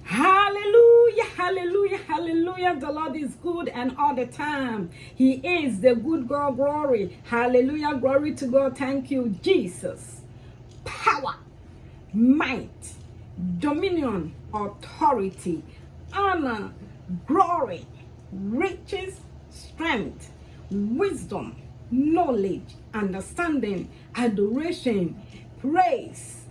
Hallelujah, hallelujah, hallelujah. The Lord is good and all the time. He is the good God. Glory. Hallelujah. Glory to God. Thank you, Jesus. Power, might, dominion, authority, honor, glory, riches, strength, wisdom, knowledge, understanding, adoration, praise,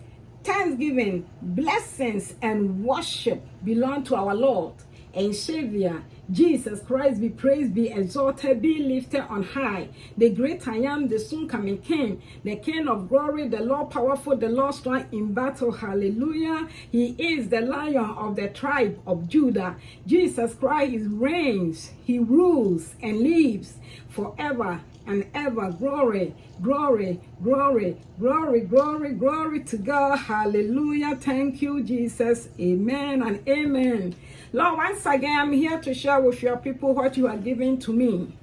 thanksgiving, blessings, and worship belong to our Lord and Savior Jesus Christ. Be praised, be exalted, be lifted on high. The great I am, the soon coming King, the King of glory, the Lord powerful, the Lord strong in battle. Hallelujah. He is the Lion of the tribe of Judah. Jesus Christ reigns, he rules and lives forever and ever. Glory, glory, glory, glory, glory, glory to God. Hallelujah. Thank you, Jesus. Amen and amen. Lord, once again, I'm here to share with your people what you are giving to me.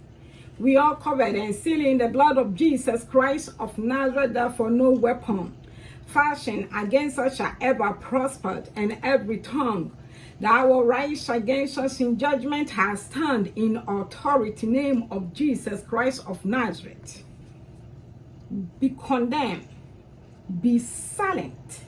We are covered and sealed in the blood of Jesus Christ of Nazareth, therefore no weapon fashioned against us shall ever prosper, and every tongue that will rise against us in judgment has stand in authority name of Jesus Christ of Nazareth. Be condemned, be silent,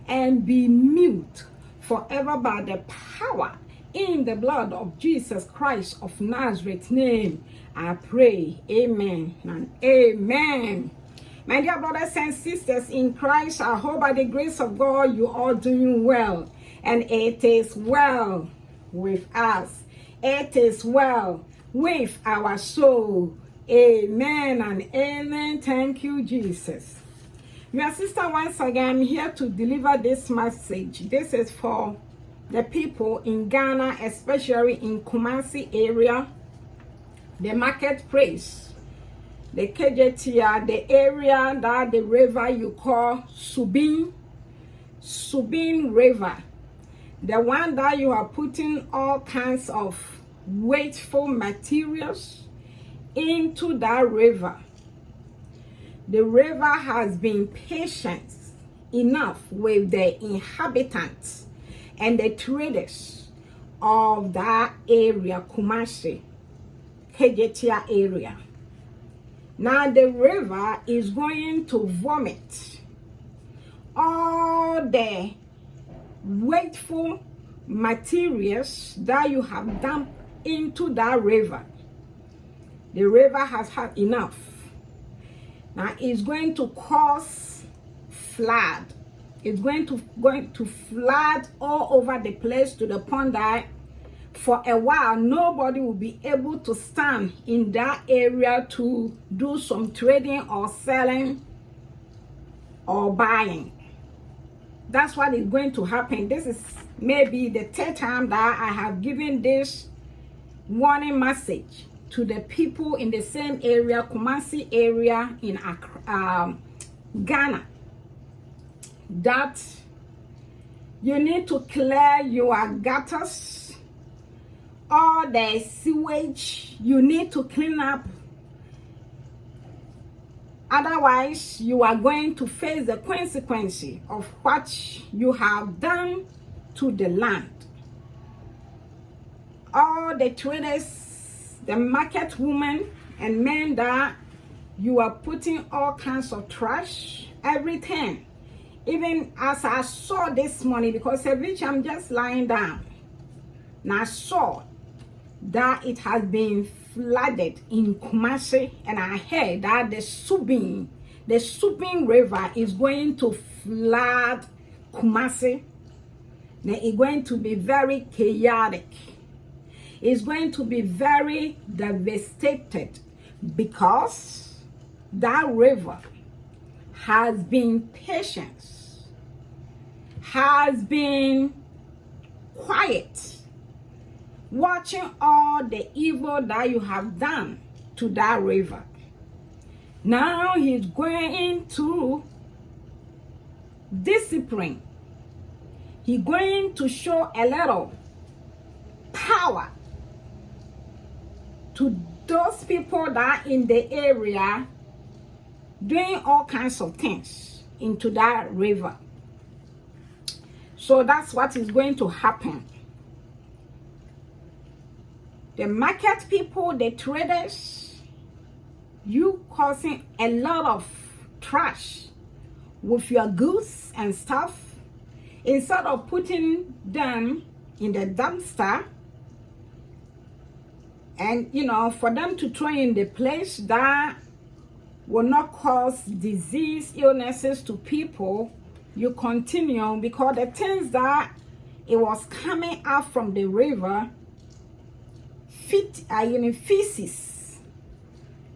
and be mute forever by the power in the blood of Jesus Christ of Nazareth name. I pray. Amen and amen. My dear brothers and sisters in Christ, I hope by the grace of God you are doing well. And it is well with us. It is well with our soul. Amen and amen. Thank you, Jesus. My sister, once again, I'm here to deliver this message. This is for the people in Ghana, especially in Kumasi area, the marketplace, the KJTR, the area that the river you call Subin River. The one that you are putting all kinds of wasteful materials into that river. The river has been patient enough with the inhabitants and the traders of that area, Kumasi, Kejetia area. Now the river is going to vomit all the wasteful materials that you have dumped into that river. The river has had enough. Now it's going to cause flood. It's going to flood all over the place to the point that for a while nobody will be able to stand in that area to do some trading or selling or buying. That's what is going to happen. This is maybe the third time that I have given this warning message to the people in the same area, Kumasi area in Ghana, that you need to clear your gutters, all the sewage. You need to clean up. Otherwise, you are going to face the consequences of what you have done to the land. All the traders, the market women and men that you are putting all kinds of trash, everything. Even as I saw this morning, because of which I'm just lying down, and I saw that it has been flooded in Kumasi, and I heard that the Subin River is going to flood Kumasi. Now it's going to be very chaotic. It's going to be very devastated because that river has been patient, has been quiet, watching all the evil that you have done to that river. Now he's going to discipline. He's going to show a little power to those people that are in the area doing all kinds of things into that river. So that's what is going to happen. The market people, the traders, you causing a lot of trash with your goods and stuff, instead of putting them in the dumpster and, you know, for them to throw in the place that will not cause disease, illnesses to people, you continue, because the things that it was coming out from the river feces.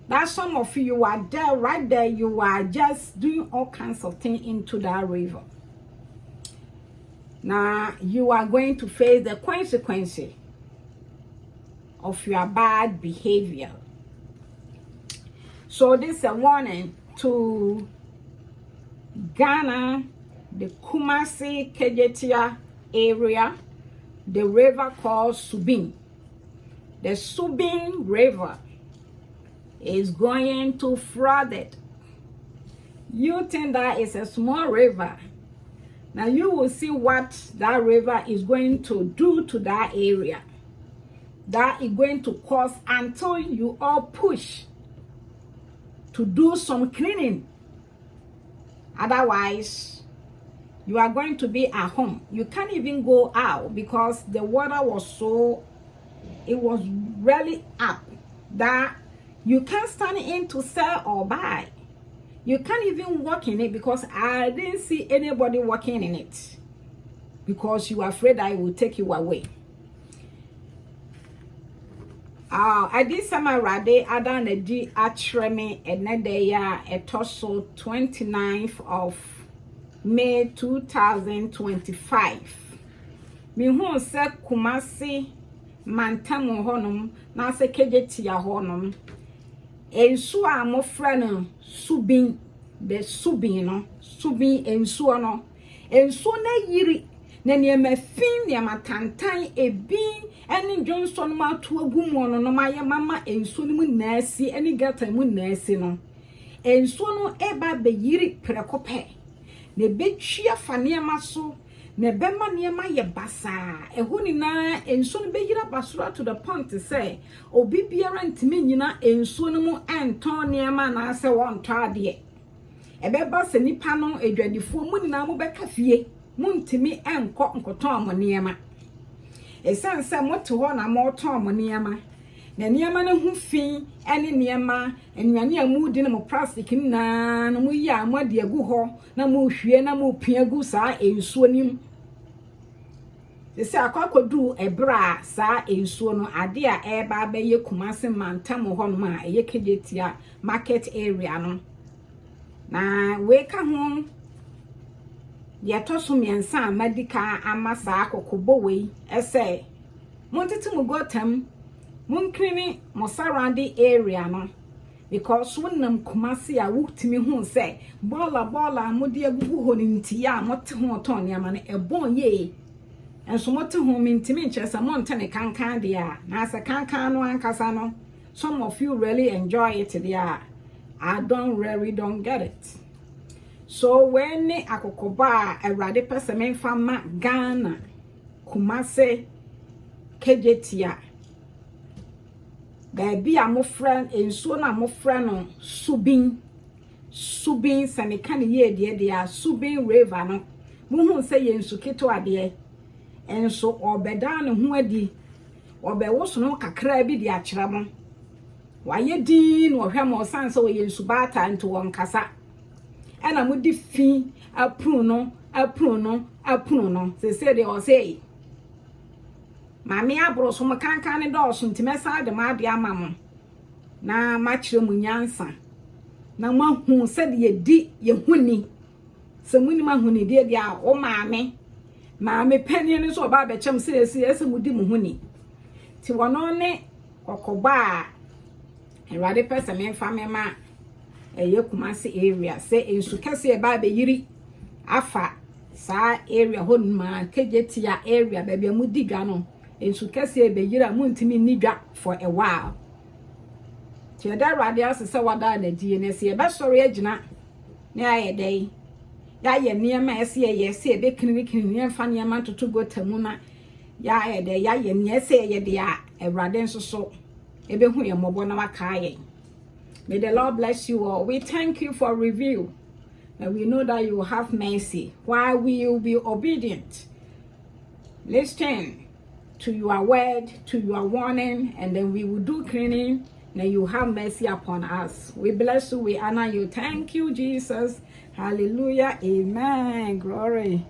That some of you are there, right there, you are just doing all kinds of things into that river. Now you are going to face the consequences of your bad behavior. So this is a warning to Ghana, the Kumasi-Ghana area, the river called Subin. The Subin River is going to flood it. You think that is a small river. Now you will see what that river is going to do to that area. That is going to cause until you all push to do some cleaning. Otherwise, you are going to be at home. You can't even go out because the water was it was really up that you can't stand in to sell or buy. You can't even walk in it because I didn't see anybody walking in it because you are afraid I will take you away. I did some already. I done a D atreme another year a torso 29th of May 2025. Me who said Kumasi Mantamu honum na se kejetia honum. Ensu a mo frɛ Subin, the Subin no, Subin ensu no. Ensu na yiri na niema fin niema tantan ebin ene Johnson ma to agum no ma mama ensu no mu naasi ene gata mu naasi no. Ensu no eba be yiri prekope. Ne betwia fa niema so ne bema niema ye basa eho ni na ensu no be yira basura to the point to say obi biara ntimi nyina ensu no mu enton niema na ase won to ade ebe ba se nipa no edwadifo mu nyina mu beka fie mu ntimi enko nkoton mo niema esanse moto ho na mo ton mo niema na niema no hu fi ene niema enwane amudi na mo plastic na no mu yi amade agu ho na mo hwie na mo pia agu sa ensuo nim sese akwakodu ebra sa ensuo no ade a eba ba ye Kumasi mantam ho no ma eye kejetia market area no na we ka ho ye toso miensa medical amasa akokobo we ese montete mu gotam munkrini mo surrounding area no because wonnam Kumasi a wutimi hu say bola modi agugu ho ni ntia mote ho ton ya ma ne ebon ye enso mote ho mintimi nchesa montane kankan dia na asa kankan no ankasa no some of you really enjoy it there. I don't get it. So when akokoba erade person fama Ghana Kumasi Ghana baby a mo friend ensuo na mo friend no Subin sane kan ye de Subin river no mo hu say yensu keto ade enso obeda ne ho adi obewoso no kakra bi de akira mo waye din wo hwe mo san so yensu bata nto won kasa ena mo di fi apru no se de o say mami abro so mo kankan ne do so ntimesa de ma de amamo na ma kire mu nyansa na ma hu se de yedi ye huni se muni ma huni de a o maame pani ne so ba be chem se ese mu di mu huni ti wono ne kokoba erade person me fa me ma eye Kumasi area se ensu kase e ba be yiri afa sa area honma kejetia area ba bia mu digwa no ensu kase be yira mu ntimi nidwa for a while ti da rade asese wada na die ne se be sori agina ne aye dai ya ye niema ese ye se be kinini fa niema to go tamu na ya ye de ya ye ne ese ye de a Ewrade nso so ebe hu ye mobo na waka ye. May the Lord bless you all. We thank you for review. And we know that you will have mercy while we will be obedient. Listen to your word, to your warning, and then we will do cleaning, and you have mercy upon us. We bless you, we honor you. Thank you, Jesus. Hallelujah. Amen. Glory.